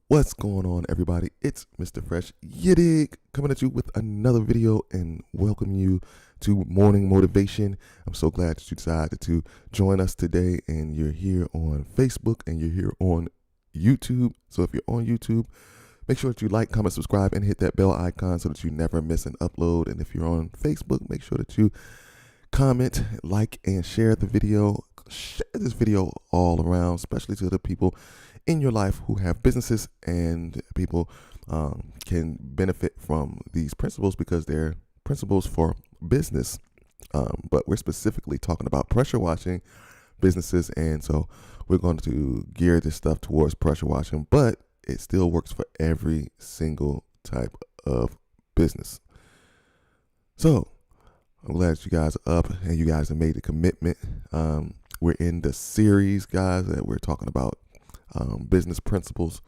What's going on, everybody? It's Mr. Fresh Yiddig coming at you with another video and welcome you to Morning Motivation. I'm so glad that you decided to join us today, and you're here on Facebook and you're here on YouTube. So if you're on YouTube, make sure that you like, comment, subscribe, and hit that bell icon so that you never miss an upload. And if you're on Facebook, make sure that you comment, like, and share the video. Share this video all around, especially to the people in your life who have businesses, and people can benefit from these principles because they're principles for business. But we're specifically talking about pressure washing businesses, and so we're going to gear this stuff towards pressure washing, but it still works for every single type of business. So I'm glad that you guys are up and you guys have made a commitment. We're in the series, guys, that we're talking about business principles,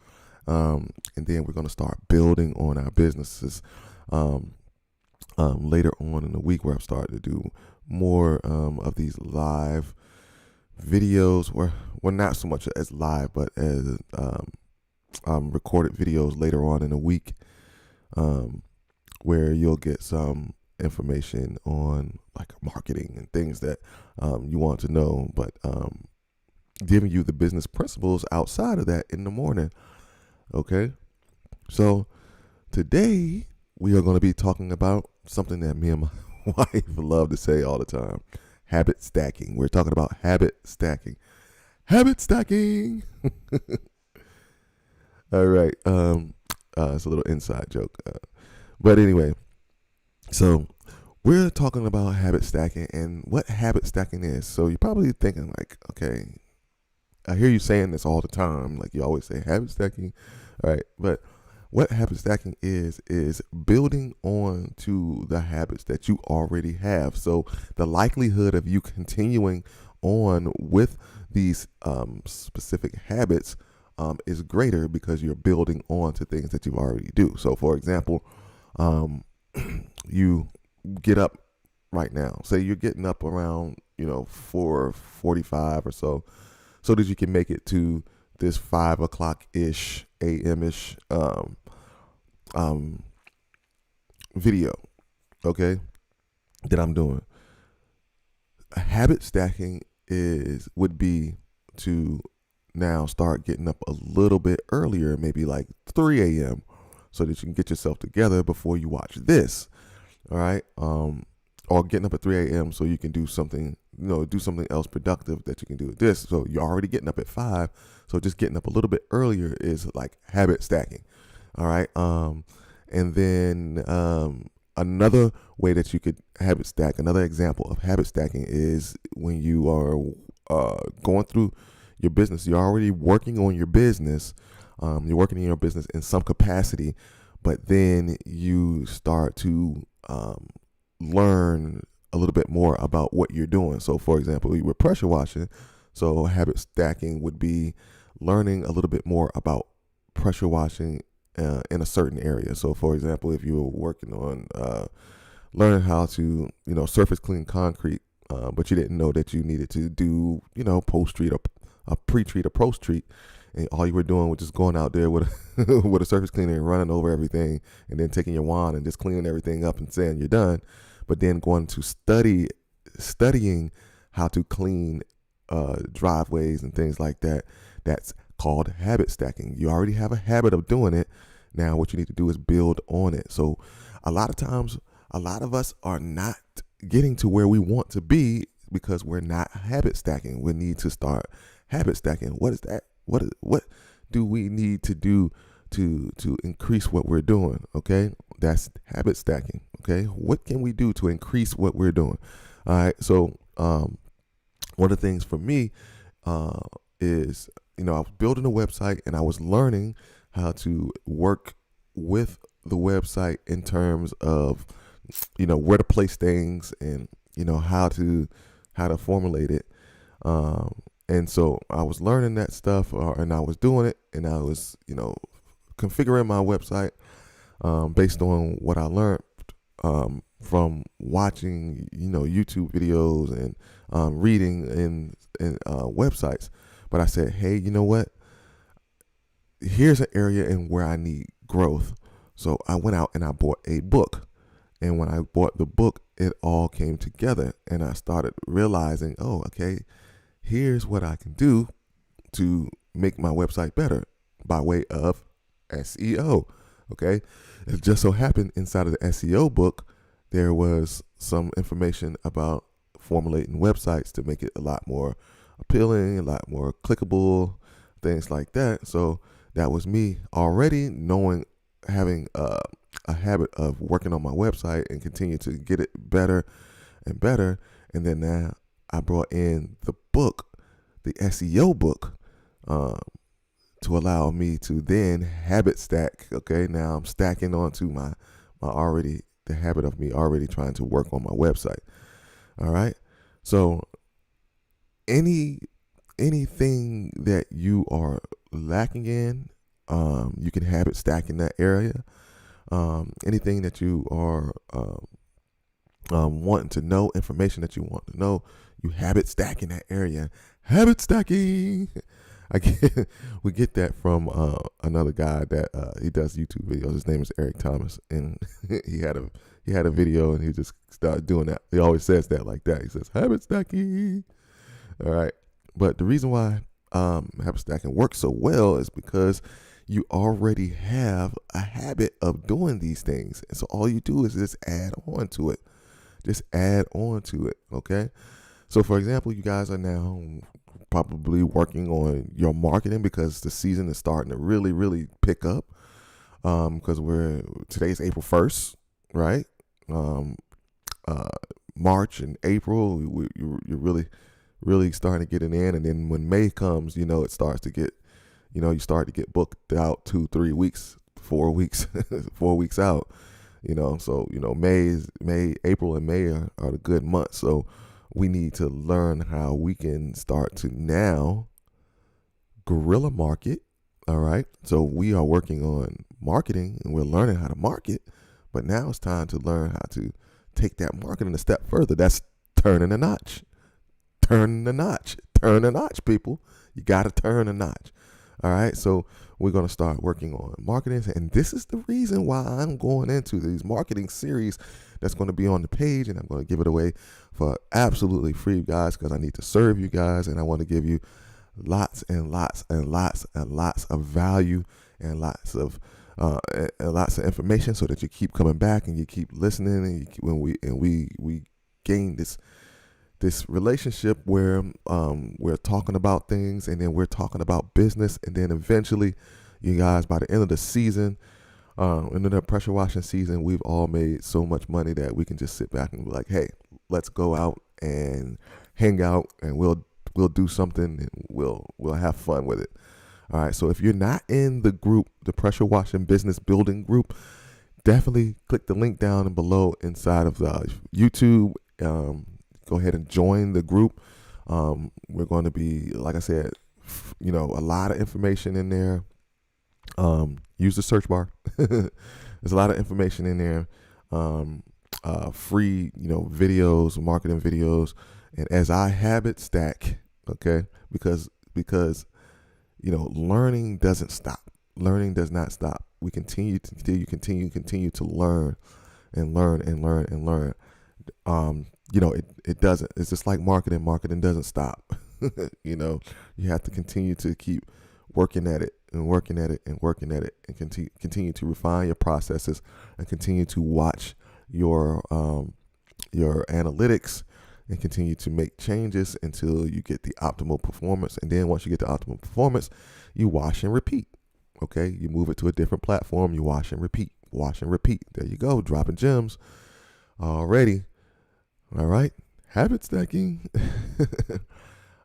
and then we're going to start building on our businesses later on in the week, where I've started to do more of these live videos, where well, not so much as live, but as recorded videos later on in the week, where you'll get some information on like marketing and things that you want to know, but giving you the business principles outside of that in the morning. Okay, so today we are going to be talking about something that me and my wife love to say all the time: habit stacking. We're talking about habit stacking. Habit stacking. All right. It's a little inside joke, but anyway. So we're talking about habit stacking and what habit stacking is. So you're probably thinking like, okay, I hear you saying this all the time. Like you always say habit stacking, right? But what habit stacking is building on to the habits that you already have. So the likelihood of you continuing on with these specific habits is greater because you're building on to things that you already do. So for example, you get up right now. Say you're getting up around 4:45 or so that you can make it to this 5 o'clock ish a.m. ish video, okay, that I'm doing. Habit stacking would be to now start getting up a little bit earlier, maybe like 3 a.m., so that you can get yourself together before you watch this. All right. Or getting up at 3 a.m. so you can do something, do something else productive that you can do with this. So you're already getting up at 5. So just getting up a little bit earlier is like habit stacking. All right. And then another way that you could habit stack, another example of habit stacking is when you are going through your business. You're already working on your business. You're working in your business in some capacity, but then you start to learn a little bit more about what you're doing. So for example, you were pressure washing. So habit stacking would be learning a little bit more about pressure washing in a certain area. So for example, if you were working on learning how to, surface clean concrete, but you didn't know that you needed to do, post-treat or a pre-treat or post-treat, and all you were doing was just going out there with a, with a surface cleaner and running over everything, and then taking your wand and just cleaning everything up and saying you're done, but then going to studying how to clean driveways and things like that. That's called habit stacking. You already have a habit of doing it. Now what you need to do is build on it. So a lot of times, a lot of us are not getting to where we want to be because we're not habit stacking. We need to start habit stacking. What is that? What do we need to do to increase what we're doing? Okay, that's habit stacking. Okay, what can we do to increase what we're doing? All right. So one of the things for me is, I was building a website and I was learning how to work with the website in terms of where to place things and how to formulate it. And so I was learning that stuff, and I was doing it, and I was, configuring my website based on what I learned from watching, YouTube videos and reading in websites. But I said, hey, you know what? here's an area in where I need growth. So I went out and I bought a book. And when I bought the book, it all came together. And I started realizing, oh, okay, here's what I can do to make my website better by way of SEO. Okay. It just so happened inside of the SEO book, there was some information about formulating websites to make it a lot more appealing, a lot more clickable, things like that. So that was me already knowing, having a habit of working on my website and continue to get it better and better. And then now I brought in the book, the SEO book, to allow me to then habit stack. Okay, now I'm stacking onto my already, the habit of me already trying to work on my website. All right, so anything that you are lacking in, you can habit stack in that area. Anything that you are wanting to know, information that you want to know, you habit stack in that area. Habit stacking. We get that from another guy that he does YouTube videos. His name is Eric Thomas, and he had a video, and he just started doing that. He always says that like that. He says habit stacking. All right, but the reason why habit stacking works so well is because you already have a habit of doing these things, and so all you do is just add on to it. Just add on to it. Okay. So, for example, you guys are now probably working on your marketing because the season is starting to really, really pick up. Because today's April 1st, right? March and April, you're really, really starting to get it in, and then when May comes, it starts to get, you start to get booked out 2-3 weeks, 4 weeks, 4 weeks out. So April and May are the good months. So we need to learn how we can start to now guerrilla market. All right. So we are working on marketing and we're learning how to market, but now it's time to learn how to take that marketing a step further. That's turning a notch. Turn the notch, people. You got to turn a notch. All right. So we're going to start working on marketing. And this is the reason why I'm going into these marketing series that's going to be on the page. And I'm going to give it away for absolutely free, guys, because I need to serve you guys. And I want to give you lots and lots and lots and lots of value and lots of information so that you keep coming back and you keep listening. And we gain this relationship where we're talking about things, and then we're talking about business, and then eventually, you guys, by the end of the season, into the pressure washing season, we've all made so much money that we can just sit back and be like, hey, let's go out and hang out, and we'll do something, and we'll have fun with it. All right. So if you're not in the group, the pressure washing business building group, definitely click the link down and below inside of the YouTube. Go ahead and join the group. We're going to be, like I said, a lot of information in there. Use the search bar. There's a lot of information in there. Free, videos, marketing videos. And as I habit stack, okay, because learning doesn't stop. Learning does not stop. We continue to learn and learn and learn and learn. It doesn't. It's just like marketing. Marketing doesn't stop. You have to continue to keep working at it and working at it and working at it, and continue to refine your processes, and continue to watch your analytics, and continue to make changes until you get the optimal performance. And then once you get the optimal performance, you wash and repeat. Okay, you move it to a different platform. You wash and repeat. Wash and repeat. There you go, dropping gems already. All right, habit stacking.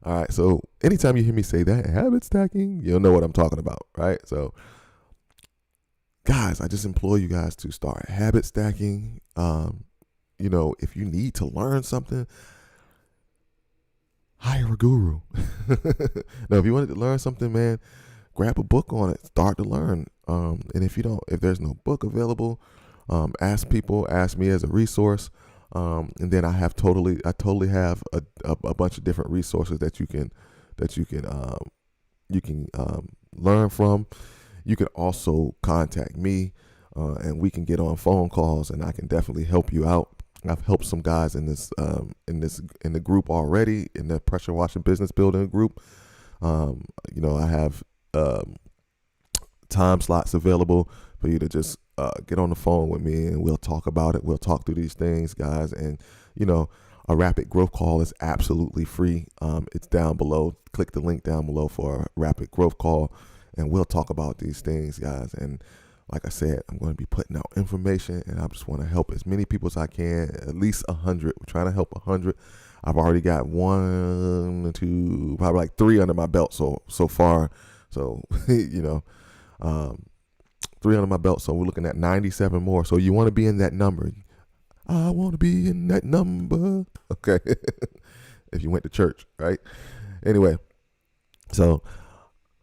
All right, so anytime you hear me say that, habit stacking, you'll know what I'm talking about, right? So, guys, I just implore you guys to start habit stacking. If you need to learn something, hire a guru. Now, if you wanted to learn something, man, grab a book on it, start to learn. And if there's no book available, ask me as a resource. And then I totally have a bunch of different resources that you can learn from. you can also contact me, and we can get on phone calls, and I can definitely help you out. I've helped some guys in the group already, in the pressure washing business building group. I have time slots available for you to just get on the phone with me, and we'll talk about it. We'll talk through these things, guys. And a rapid growth call is absolutely free. It's down below. Click the link down below for a rapid growth call, and we'll talk about these things, guys. And like I said, I'm going to be putting out information, and I just want to help as many people as I can, at least 100. We're trying to help 100. I've already got 1, 2, probably like 3 under my belt so far. So, 3 under my belt. So we're looking at 97 more. So you want to be in that number. I want to be in that number. Okay. If you went to church, right? Anyway, so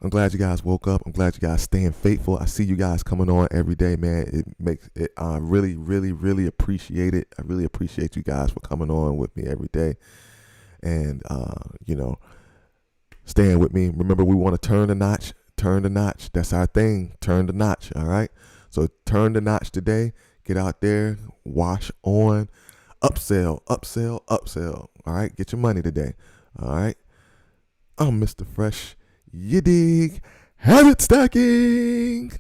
I'm glad you guys woke up. I'm glad you guys staying faithful. I see you guys coming on every day, man. It makes it. I really, really, really appreciate it. I really appreciate you guys for coming on with me every day, and staying with me. Remember, we want to turn the notch. Turn the notch. That's our thing. Turn the notch. All right. So turn the notch today. Get out there. Wash on. Upsell. Upsell. Upsell. All right. Get your money today. All right. I'm Mr. Fresh. You dig? Habit stacking.